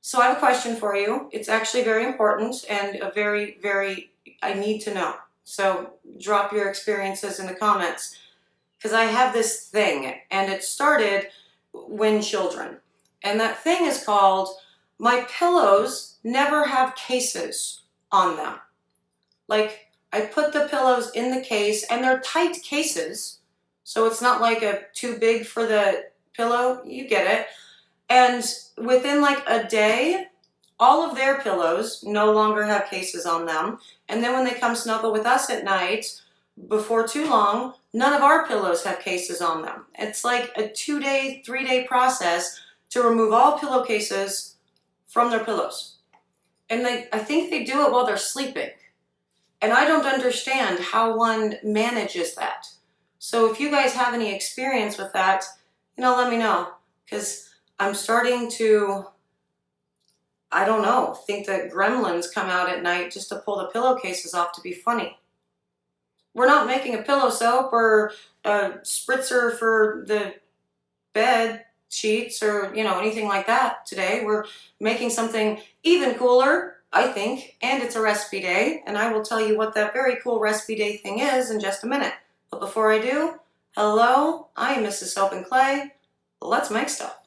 So I have a question for you. It's actually very important and a I need to know. So drop your experiences in the comments because I have this thing and it started when children. And that thing is called my pillows never have cases on them. Like I put the pillows in the case and they're tight cases. So it's not like a too big for the pillow. You get it. And within like a day, all of their pillows no longer have cases on them. And then when they come snuggle with us at night, before too long, none of our pillows have cases on them. It's like a 2-day, 3-day process to remove all pillowcases from their pillows. And I think they do it while they're sleeping. And I don't understand how one manages that. So if you guys have any experience with that, let me know. Because I'm starting to, I don't know, think that gremlins come out at night just to pull the pillowcases off to be funny. We're not making a pillow soap or a spritzer for the bed sheets or, anything like that today. We're making something even cooler, I think, and it's a recipe day, and I will tell you what that very cool recipe day thing is in just a minute. But before I do, hello, I am Mrs. Soap and Clay. Let's make stuff.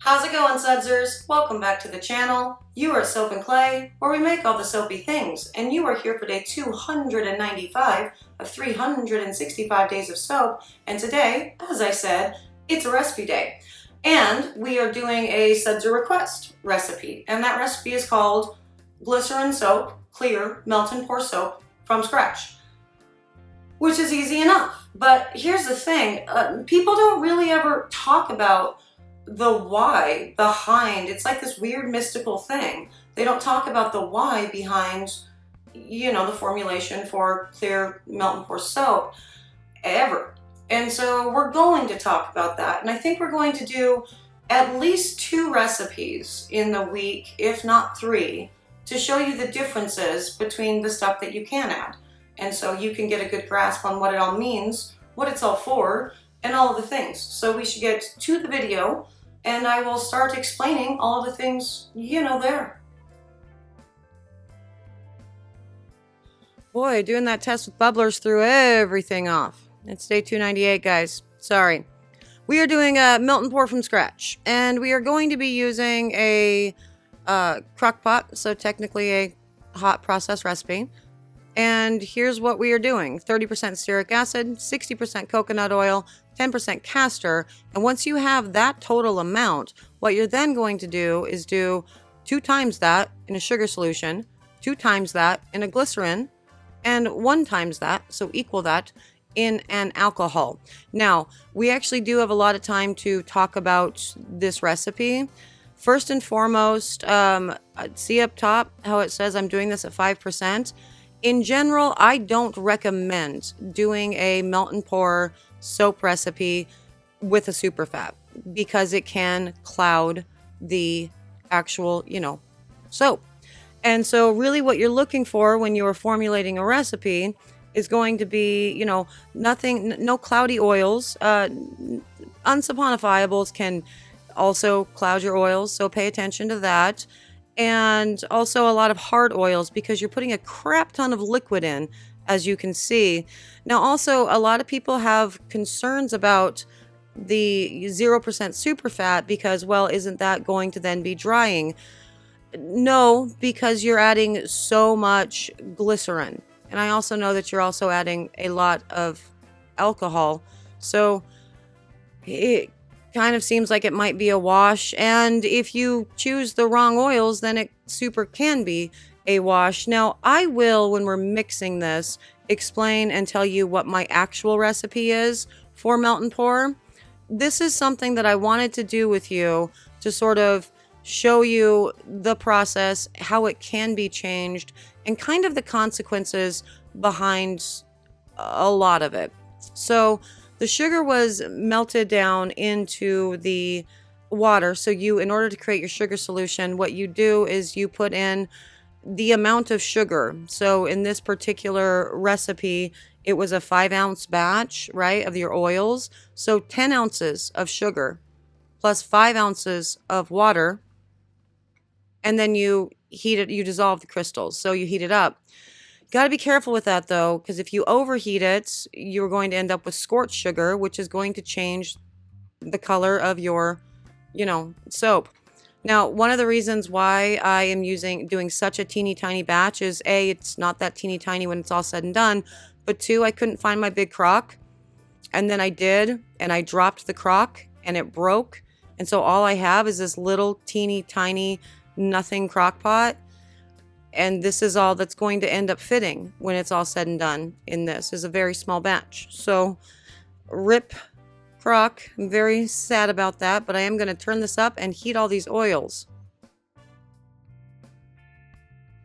How's it going, Sudsers? Welcome back to the channel. You are Soap and Clay, where we make all the soapy things, and you are here for day 295 of 365 days of soap, and today, as I said, it's a recipe day. And we are doing a Sudser request recipe, and that recipe is called Glycerin Soap, Clear Melt and Pour Soap from Scratch, which is easy enough. But here's the thing, people don't really ever talk about the why behind. It's like this weird mystical thing. They don't talk about the why behind, the formulation for clear melt and pour soap ever. And so we're going to talk about that. And I think we're going to do at least 2 recipes in the week, if not 3, to show you the differences between the stuff that you can add. And so you can get a good grasp on what it all means, what it's all for, and all of the things. So we should get to the video, and I will start explaining all the things there. Boy, doing that test with bubblers threw everything off. It's day 298, guys. Sorry. We are doing a melt and pour from scratch, and we are going to be using a crock pot, so technically a hot process recipe. And here's what we are doing. 30% stearic acid, 60% coconut oil, 10% castor. And once you have that total amount, what you're then going to do is do 2 times that in a sugar solution, 2 times that in a glycerin, and 1 times that, so equal that, in an alcohol. Now, we actually do have a lot of time to talk about this recipe. First and foremost, see up top how it says I'm doing this at 5%. In general, I don't recommend doing a melt and pour soap recipe with a super fat because it can cloud the actual, soap. And so really what you're looking for when you're formulating a recipe is going to be, no cloudy oils. Unsaponifiables can also cloud your oils, so pay attention to that. And also a lot of hard oils because you're putting a crap ton of liquid in, as you can see. Now also a lot of people have concerns about the 0% super fat because, well, isn't that going to then be drying? No, because you're adding so much glycerin. And I also know that you're also adding a lot of alcohol. So it kind of seems like it might be a wash. And if you choose the wrong oils, then it super can be a wash. Now, I will, when we're mixing this, explain and tell you what my actual recipe is for melt and pour. This is something that I wanted to do with you to sort of show you the process, how it can be changed, and kind of the consequences behind a lot of it. So the sugar was melted down into the water. So in order to create your sugar solution, what you do is you put in the amount of sugar. So in this particular recipe, it was a 5-ounce batch, right, of your oils. So 10 ounces of sugar plus 5 ounces of water. And then you heat it, you dissolve the crystals. So you heat it up. Got to be careful with that though, because if you overheat it, you're going to end up with scorched sugar, which is going to change the color of your, soap. Now, one of the reasons why I am doing such a teeny tiny batch is A, it's not that teeny tiny when it's all said and done, but 2, I couldn't find my big crock. And then I did, and I dropped the crock and it broke. And so all I have is this little teeny tiny nothing crock pot. And this is all that's going to end up fitting when it's all said and done in this is a very small batch. So rip crock. I'm very sad about that, but I am going to turn this up and heat all these oils.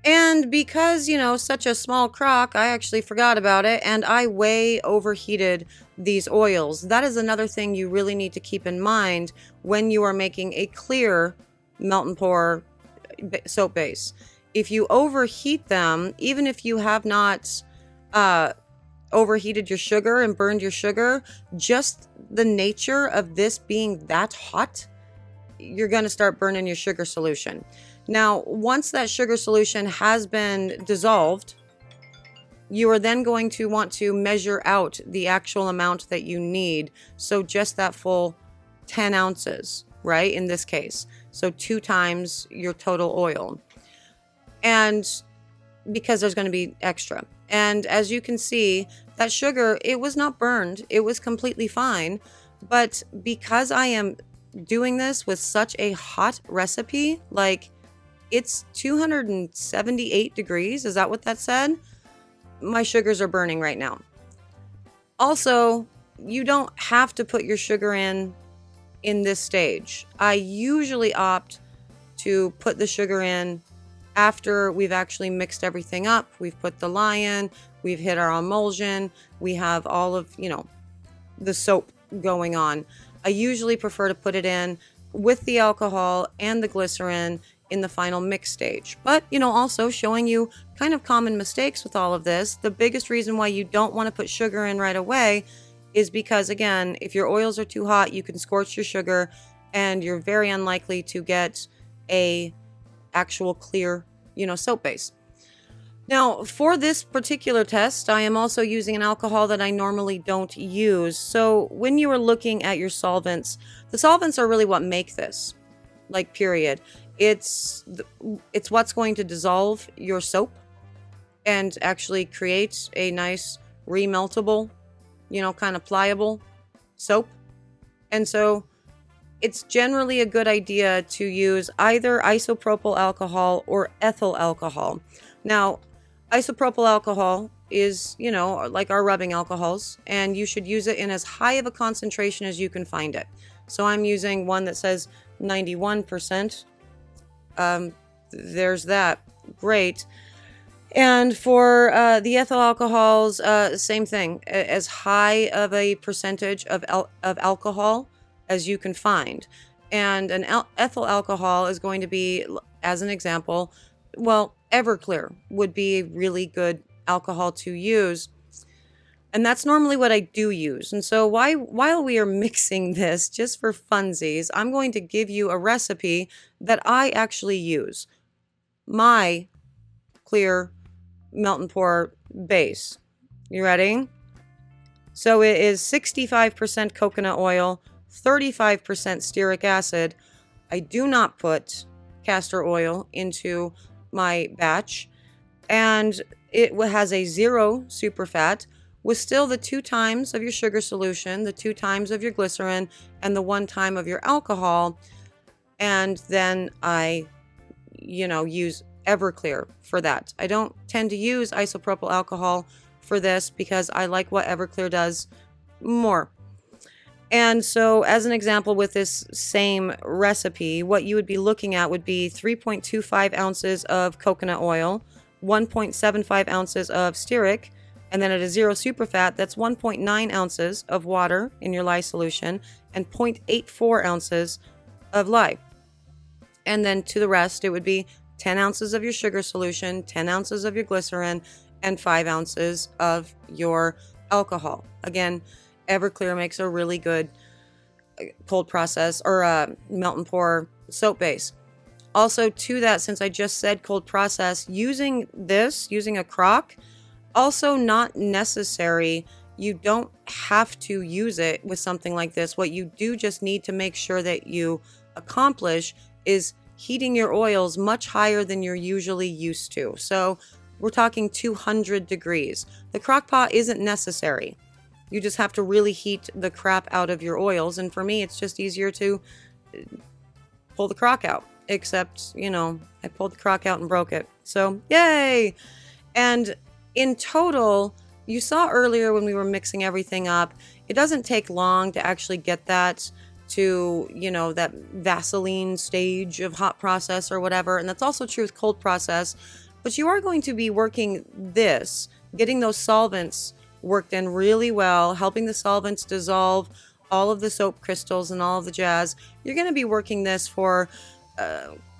And because, such a small crock, I actually forgot about it and I way overheated these oils. That is another thing you really need to keep in mind when you are making a clear melt and pour soap base. If you overheat them, even if you have not overheated your sugar and burned your sugar, just the nature of this being that hot, you're going to start burning your sugar solution. Now, once that sugar solution has been dissolved, you are then going to want to measure out the actual amount that you need. So just that full 10 ounces, right? In this case. So 2 times your total oil. And because there's going to be extra. And as you can see, that sugar, it was not burned. It was completely fine. But because I am doing this with such a hot recipe, like it's 278 degrees. Is that what that said? My sugars are burning right now. Also, you don't have to put your sugar in this stage. I usually opt to put the sugar in after we've actually mixed everything up. We've put the lye in, we've hit our emulsion, we have all of, the soap going on. I usually prefer to put it in with the alcohol and the glycerin in the final mix stage. But, also showing you kind of common mistakes with all of this. The biggest reason why you don't want to put sugar in right away is because, again, if your oils are too hot, you can scorch your sugar and you're very unlikely to get a actual clear, soap base. Now, for this particular test, I am also using an alcohol that I normally don't use. So when you are looking at your solvents, the solvents are really what make this, period. It's what's going to dissolve your soap and actually create a nice remeltable, kind of pliable soap. And so it's generally a good idea to use either isopropyl alcohol or ethyl alcohol. Now, isopropyl alcohol is, like our rubbing alcohols, and you should use it in as high of a concentration as you can find it. So I'm using one that says 91%. There's that. Great. And for the ethyl alcohols, same thing, as high of a percentage of alcohol as you can find. And an ethyl alcohol is going to be, as an example, Everclear would be a really good alcohol to use. And that's normally what I do use. And so while we are mixing this, just for funsies, I'm going to give you a recipe that I actually use. My clear melt and pour base. You ready? So it is 65% coconut oil, 35% stearic acid. I do not put castor oil into my batch, and it has a 0 superfat with still the 2 times of your sugar solution, the 2 times of your glycerin, and the 1 time of your alcohol. And then I, use Everclear for that. I don't tend to use isopropyl alcohol for this because I like what Everclear does more. And so, as an example, with this same recipe, what you would be looking at would be 3.25 ounces of coconut oil, 1.75 ounces of stearic, and then at a 0 superfat, that's 1.9 ounces of water in your lye solution and 0.84 ounces of lye. And then to the rest, it would be 10 ounces of your sugar solution, 10 ounces of your glycerin, and 5 ounces of your alcohol. Again, Everclear makes a really good cold process or melt and pour soap base. Also to that, since I just said cold process, using a crock, also not necessary. You don't have to use it with something like this. What you do just need to make sure that you accomplish is heating your oils much higher than you're usually used to. So we're talking 200 degrees. The crock pot isn't necessary. You just have to really heat the crap out of your oils. And for me, it's just easier to pull the crock out. Except, I pulled the crock out and broke it. So, yay! And in total, you saw earlier when we were mixing everything up, it doesn't take long to actually get that to, that Vaseline stage of hot process or whatever. And that's also true with cold process. But you are going to be working this, getting those solvents worked in really well, helping the solvents dissolve all of the soap crystals and all of the jazz. You're going to be working this for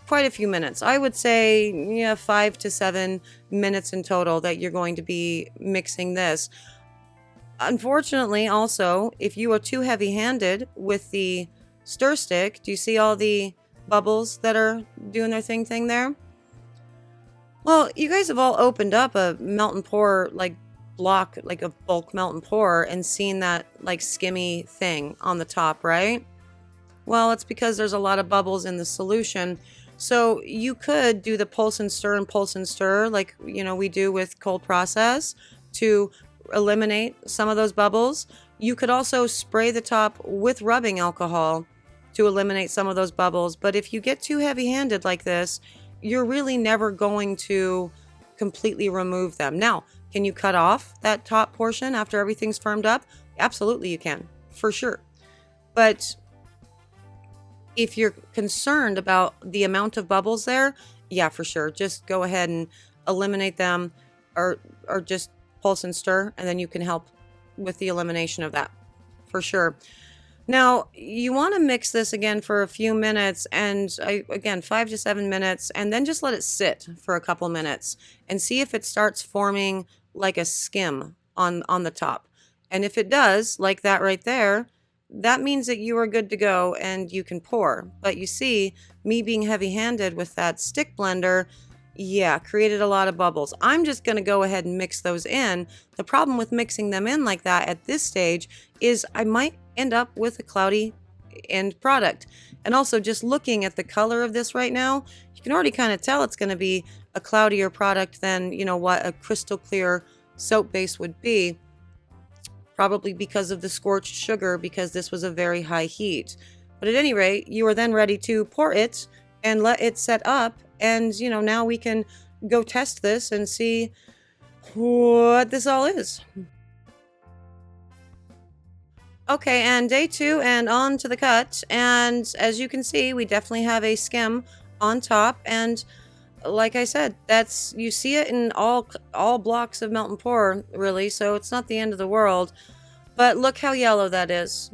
quite a few minutes. I would say 5 to 7 minutes in total that you're going to be mixing this. Unfortunately, also, if you are too heavy-handed with the stir stick, do you see all the bubbles that are doing their thing there? Well, you guys have all opened up a melt and pour block, like a bulk melt and pour, and seen that skimmy thing on the top, right? Well, it's because there's a lot of bubbles in the solution. So you could do the pulse and stir like we do with cold process to eliminate some of those bubbles. You could also spray the top with rubbing alcohol to eliminate some of those bubbles. But if you get too heavy-handed like this, you're really never going to completely remove them. Now, can you cut off that top portion after everything's firmed up? Absolutely you can, for sure. But if you're concerned about the amount of bubbles there, yeah, for sure. Just go ahead and eliminate them or just pulse and stir, and then you can help with the elimination of that, for sure. Now, you want to mix this again for a few minutes, and again, 5 to 7 minutes, and then just let it sit for a couple minutes and see if it starts forming like a skim on the top. And if it does, like that right there, that means that you are good to go and you can pour. But you see, me being heavy-handed with that stick blender, yeah, created a lot of bubbles. I'm just going to go ahead and mix those in. The problem with mixing them in like that at this stage is I might end up with a cloudy end product. And also, just looking at the color of this right now, you can already kind of tell it's going to be a cloudier product than, what a crystal clear soap base would be. Probably because of the scorched sugar, because this was a very high heat. But at any rate, you are then ready to pour it and let it set up. And, now we can go test this and see what this all is. Okay, and day 2 and on to the cut. And as you can see, we definitely have a skim on top. And like I said, you see it in all blocks of melt and pour, really, so it's not the end of the world. But look how yellow that is.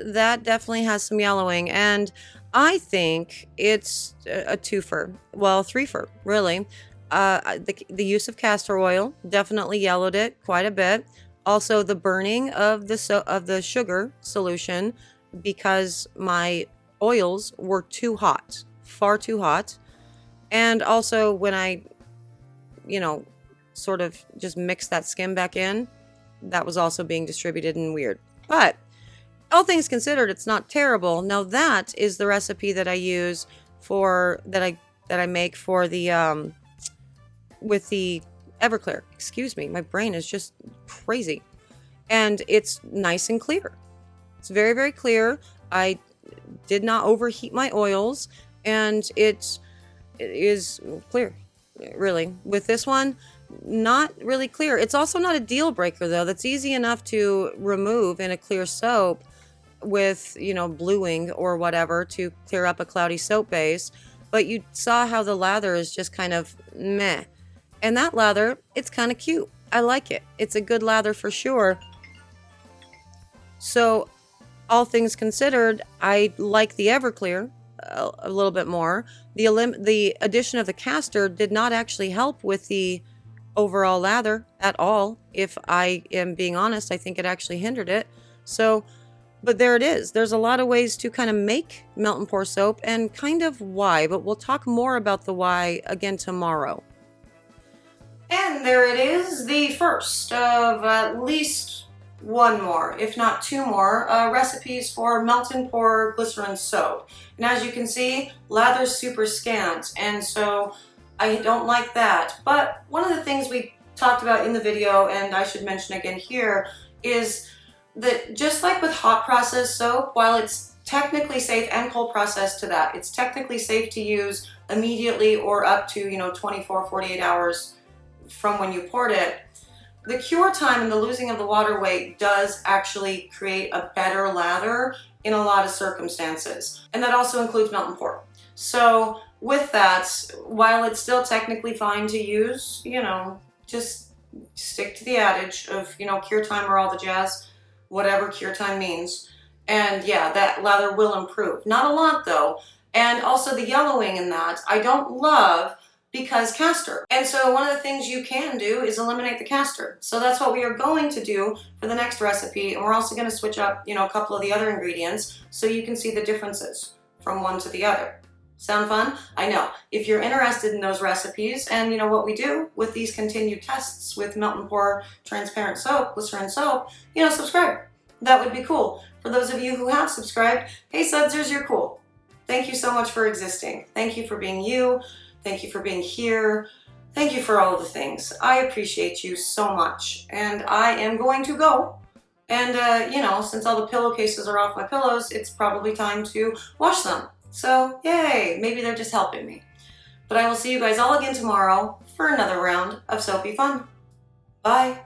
That definitely has some yellowing, and I think it's a twofer. Well, threefer, really. The use of castor oil definitely yellowed it quite a bit. Also, the burning of the sugar solution, because my oils were too hot, far too hot. And also when I, sort of just mixed that skim back in, that was also being distributed and weird. But all things considered, it's not terrible. Now that is the recipe that I use for that I make for the with the Everclear. Excuse me, my brain is just crazy. And it's nice and clear. It's very, very clear. I did not overheat my oils, and it is clear, really. With this one, not really clear. It's also not a deal breaker, though. That's easy enough to remove in a clear soap with, you know, bluing or whatever to clear up a cloudy soap base. But you saw how the lather is just kind of meh. And that lather, it's kind of cute. I like it. It's a good lather for sure. So, all things considered, I like the Everclear a little bit more. The addition of the castor did not actually help with the overall lather at all. If I am being honest, I think it actually hindered it. So, but there it is. There's a lot of ways to kind of make melt and pour soap and kind of why, but we'll talk more about the why again tomorrow. And there it is, the first of at least one more, if not two more, recipes for melt and pour glycerin soap. And as you can see, lather's super scant, and so I don't like that. But one of the things we talked about in the video, and I should mention again here, is that just like with hot process soap, while it's technically safe, and cold process to that, it's technically safe to use immediately or up to, you know, 24, 48 hours from when you poured it, the cure time and the losing of the water weight does actually create a better lather in a lot of circumstances. And that also includes melt and pour. So with that, while it's still technically fine to use, you know, just stick to the adage of, you know, cure time or all the jazz, whatever cure time means. And yeah, that lather will improve. Not a lot though. And also the yellowing in that, I don't love, because castor. And so one of the things you can do is eliminate the castor. So that's what we are going to do for the next recipe. And we're also going to switch up, you know, a couple of the other ingredients so you can see the differences from one to the other. Sound fun? I know. If you're interested in those recipes and you know what we do with these continued tests with melt and pour transparent soap, glycerin soap, you know, subscribe. That would be cool. For those of you who have subscribed, hey Sudsers, you're cool. Thank you so much for existing. Thank you for being you. Thank you for being here. Thank you for all of the things. I appreciate you so much. And I am going to go. And, you know, since all the pillowcases are off my pillows, it's probably time to wash them. So, yay, maybe they're just helping me. But I will see you guys all again tomorrow for another round of soapy fun. Bye.